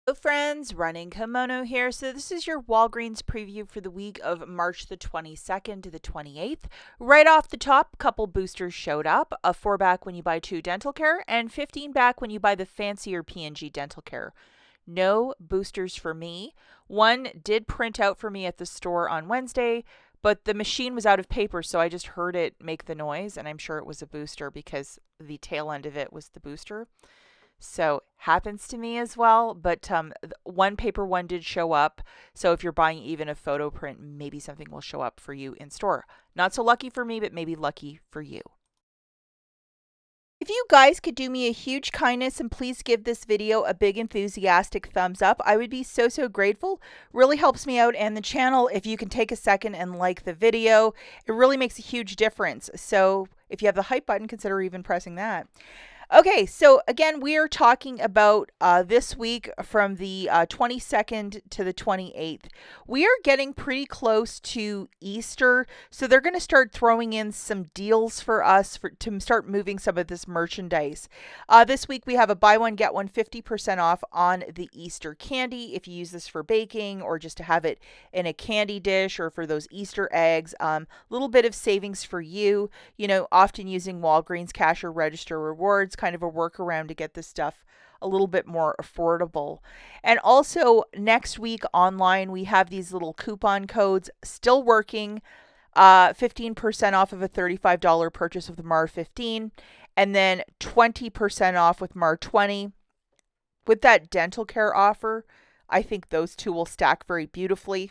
Hello friends, Running Kimono here. So this is your Walgreens preview for the week of March the 22nd to the 28th. Right off the top, couple boosters showed up. A 4-back when you buy 2 dental care and 15-back when you buy the fancier P&G dental care. No boosters for me. One did print out for me at the store on Wednesday, but the machine was out of paper, so I just heard it make the noise, and I'm sure it was a booster because the tail end of it was the booster. So happens to me as well, but one paper one did show up. So if you're buying even a photo print, maybe something will show up for you in store. Not so lucky for me, but maybe lucky for you. If you guys could do me a huge kindness and please give this video a big enthusiastic thumbs up, I would be so grateful. Really helps me out and the channel if you can take a second and like the video. It really makes a huge difference. So if you have the hype button, consider even pressing that. Okay, so again, we are talking about this week from the 22nd to the 28th. We are getting pretty close to Easter, so they're going to start throwing in some deals for us to start moving some of this merchandise. This week we have a buy one, get one 50% off on the Easter candy if you use this for baking or just to have it in a candy dish or for those Easter eggs. Little bit of savings for you, often using Walgreens cash or register rewards, kind of a workaround to get this stuff a little bit more affordable. And also next week online, we have these little coupon codes still working. 15% off of a $35 purchase with MAR 15, and then 20% off with MAR 20. With that dental care offer, I think those two will stack very beautifully.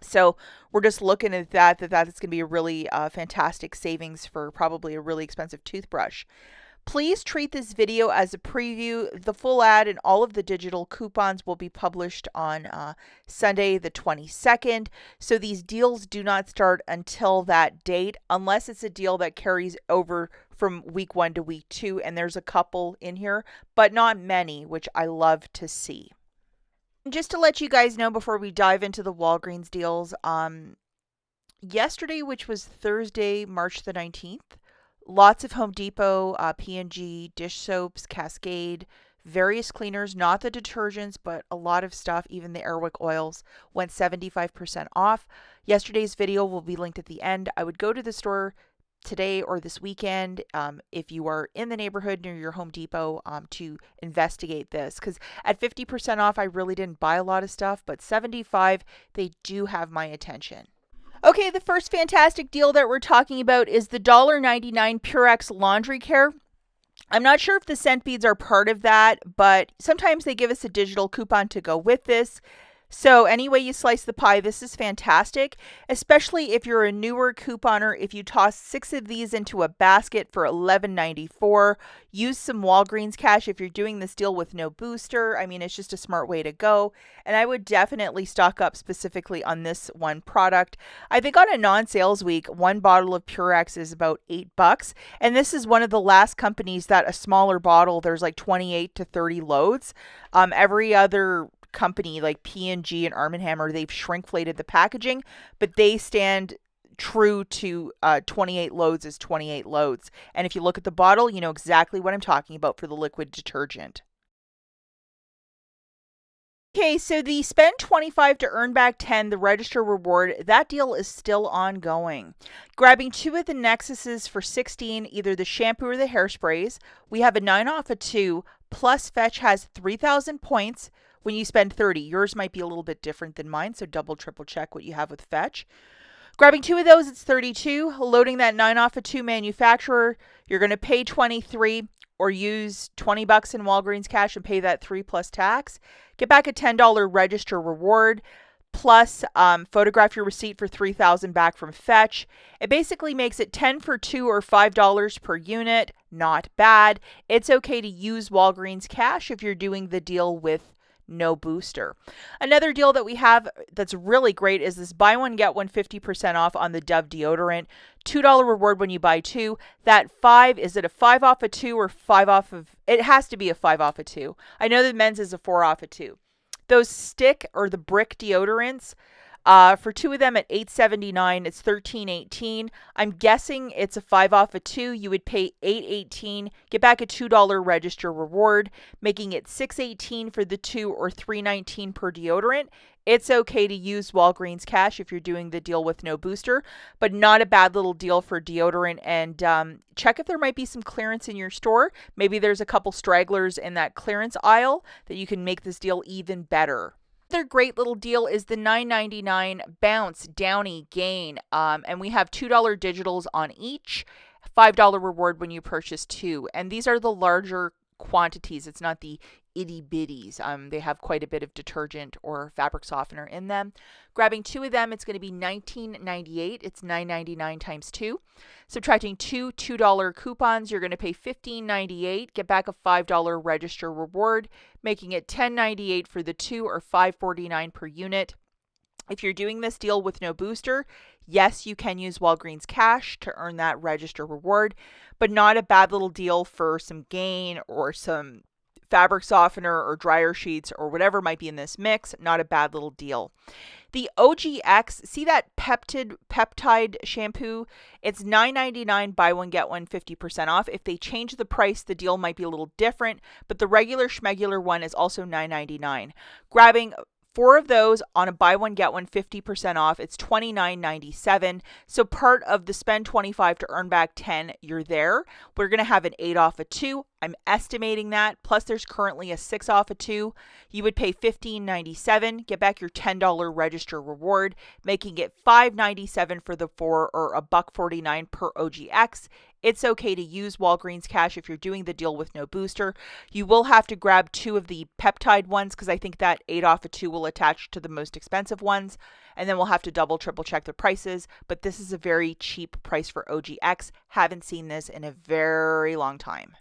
So we're just looking at that's going to be a really fantastic savings for probably a really expensive toothbrush. Please treat this video as a preview. The full ad and all of the digital coupons will be published on Sunday the 22nd. So these deals do not start until that date, unless it's a deal that carries over from week 1 to week 2. And there's a couple in here, but not many, which I love to see. Just to let you guys know before we dive into the Walgreens deals, yesterday, which was Thursday, March the 19th, lots of Home Depot, P&G, dish soaps, Cascade, various cleaners, not the detergents, but a lot of stuff, even the Airwick oils, went 75% off. Yesterday's video will be linked at the end. I would go to the store today or this weekend if you are in the neighborhood near your Home Depot to investigate this, because at 50% off I really didn't buy a lot of stuff, but 75 they do have my attention. Okay, the first fantastic deal that we're talking about is the $1.99 Purex laundry care. I'm not sure if the scent beads are part of that, but sometimes they give us a digital coupon to go with this. So any way you slice the pie, this is fantastic, especially if you're a newer couponer. If you toss 6 of these into a basket for $11.94, use some Walgreens cash if you're doing this deal with no booster. I mean, it's just a smart way to go. And I would definitely stock up specifically on this one product. I think on a non-sales week, one bottle of Purex is about $8. And this is one of the last companies that a smaller bottle, there's like 28 to 30 loads. Every other company like P&G and Arm & Hammer, they've shrinkflated the packaging, but they stand true to 28 loads is 28 loads. And if you look at the bottle, you know exactly what I'm talking about for the liquid detergent. Okay, so the spend 25 to earn back 10, the register reward, that deal is still ongoing. Grabbing 2 of the Nexuses for 16, either the shampoo or the hairsprays. We have a 9 off of 2, plus Fetch has 3,000 points when you spend 30. Yours might be a little bit different than mine, so double, triple check what you have with Fetch. Grabbing 2 of those, it's 32. Loading that 9 off of 2 manufacturer, you're going to pay 23 or use $20 in Walgreens cash and pay that 3 plus tax. Get back a $10 register reward, plus photograph your receipt for $3,000 back from Fetch. It basically makes it 10 for 2 or $5 per unit. Not bad. It's okay to use Walgreens cash if you're doing the deal with no booster. Another deal that we have that's really great is this buy one, get one 50% off on the Dove deodorant. $2 reward when you buy 2. That 5, is it a 5 off of 2 or 5 off of, it has to be a 5 off of 2. I know that men's is a 4 off of 2. Those stick or the brick deodorants, For two of them at $8.79, it's $13.18. I'm guessing it's a 5 off of 2. You would pay $8.18, get back a $2 register reward, making it $6.18 for the 2 or $3.19 per deodorant. It's okay to use Walgreens cash if you're doing the deal with no booster, but not a bad little deal for deodorant. And check if there might be some clearance in your store. Maybe there's a couple stragglers in that clearance aisle that you can make this deal even better. Another great little deal is the $9.99 Bounce Downy Gain. And we have $2 digitals on each, $5 reward when you purchase 2. And these are the larger quantities. It's not the itty bitties. They have quite a bit of detergent or fabric softener in them. Grabbing 2 of them, it's going to be $19.98. It's $9.99 times 2. Subtracting 2 $2 coupons, you're going to pay $15.98. Get back a $5 register reward, making it $10.98 for the 2 or $5.49 per unit. If you're doing this deal with no booster, yes, you can use Walgreens cash to earn that register reward, but not a bad little deal for some Gain or some fabric softener or dryer sheets or whatever might be in this mix. Not a bad little deal. The OGX, see that peptide shampoo? It's $9.99, buy one, get one, 50% off. If they change the price, the deal might be a little different, but the regular schmegular one is also $9.99. Grabbing 4 of those on a buy one, get one, 50% off. It's $29.97. So part of the spend 25 to earn back 10, you're there. We're going to have an 8 off of 2. I'm estimating that. Plus there's currently a 6 off of 2. You would pay $15.97, get back your $10 register reward, making it $5.97 for the 4 or $1.49 per OGX. It's okay to use Walgreens cash if you're doing the deal with no booster. You will have to grab 2 of the peptide ones because I think that 8 off of 2 will attach to the most expensive ones. And then we'll have to double, triple check the prices. But this is a very cheap price for OGX. Haven't seen this in a very long time.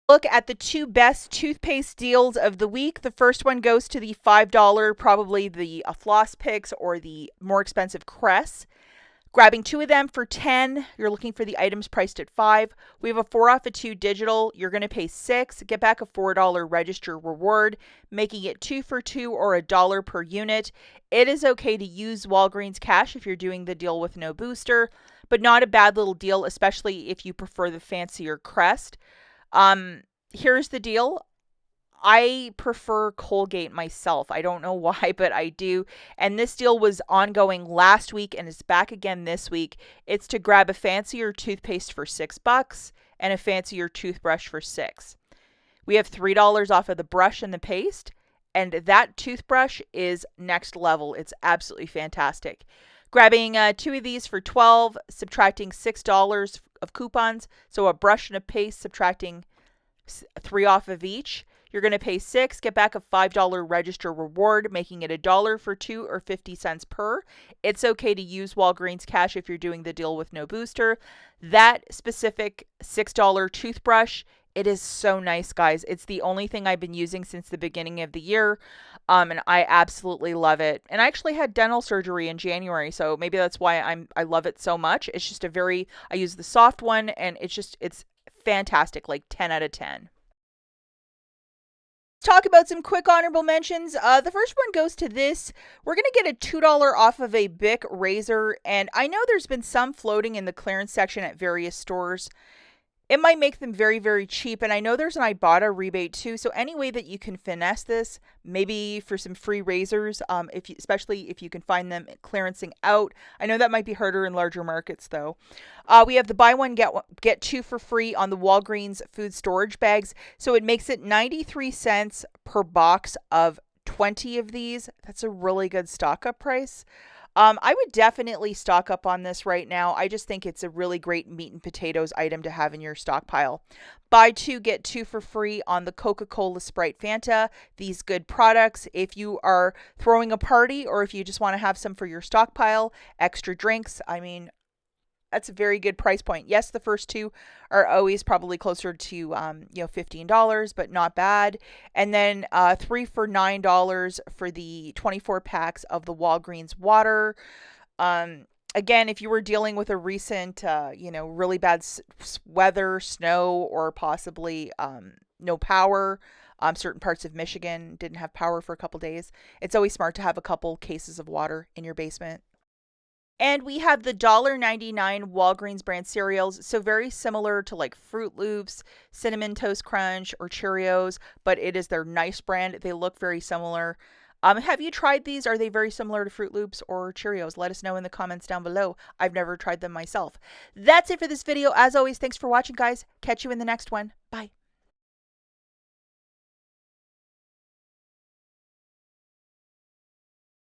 Look at the 2 best toothpaste deals of the week. The first one goes to the $5, probably the Floss Picks or the more expensive Crest. Grabbing 2 of them for $10, you're looking for the items priced at $5. We have a 4 off of 2 digital, you're going to pay $6, get back a $4 register reward, making it 2 for 2 or $1 per unit. It is okay to use Walgreens cash if you're doing the deal with no booster, but not a bad little deal, especially if you prefer the fancier Crest. Here's the deal. I prefer Colgate myself. I don't know why, but I do. And this deal was ongoing last week and is back again this week. It's to grab a fancier toothpaste for $6 and a fancier toothbrush for $6. We have $3 off of the brush and the paste, and that toothbrush is next level. It's absolutely fantastic. Grabbing 2 of these for $12, subtracting $6 of coupons. So a brush and a paste, subtracting 3 off of each. You're going to pay $6, get back a $5 register reward, making it $1 for 2 or 50 cents per. It's okay to use Walgreens cash if you're doing the deal with no booster. That specific $6 toothbrush, it is so nice, guys. It's the only thing I've been using since the beginning of the year, and I absolutely love it. And I actually had dental surgery in January, so maybe that's why I love it so much. It's just I use the soft one, and it's fantastic, like 10 out of 10. Talk about some quick honorable mentions. The first one goes to this. We're going to get a $2 off of a Bic razor, and I know there's been some floating in the clearance section at various stores. It might make them very, very cheap, and I know there's an IBOTTA rebate too, so any way that you can finesse this, maybe for some free razors, especially if you can find them clearancing out. I know that might be harder in larger markets though. We have the buy one, get 2 for free on the Walgreens food storage bags, so it makes it 93 cents per box of 20 of these. That's a really good stock up price. I would definitely stock up on this right now. I just think it's a really great meat and potatoes item to have in your stockpile. Buy 2, get 2 for free on the Coca-Cola, Sprite, Fanta. These good products. If you are throwing a party or if you just want to have some for your stockpile, extra drinks, I mean, that's a very good price point. Yes, the first 2 are always probably closer to $15, but not bad. And then 3 for $9 for the 24 packs of the Walgreens water. Again, if you were dealing with a recent really bad weather, snow, or possibly no power, Certain parts of Michigan didn't have power for a couple days. It's always smart to have a couple cases of water in your basement. And we have the $1.99 Walgreens brand cereals. So very similar to like Fruit Loops, Cinnamon Toast Crunch, or Cheerios, but it is their nice brand. They look very similar. Have you tried these? Are they very similar to Fruit Loops or Cheerios? Let us know in the comments down below. I've never tried them myself. That's it for this video. As always, thanks for watching, guys. Catch you in the next one. Bye.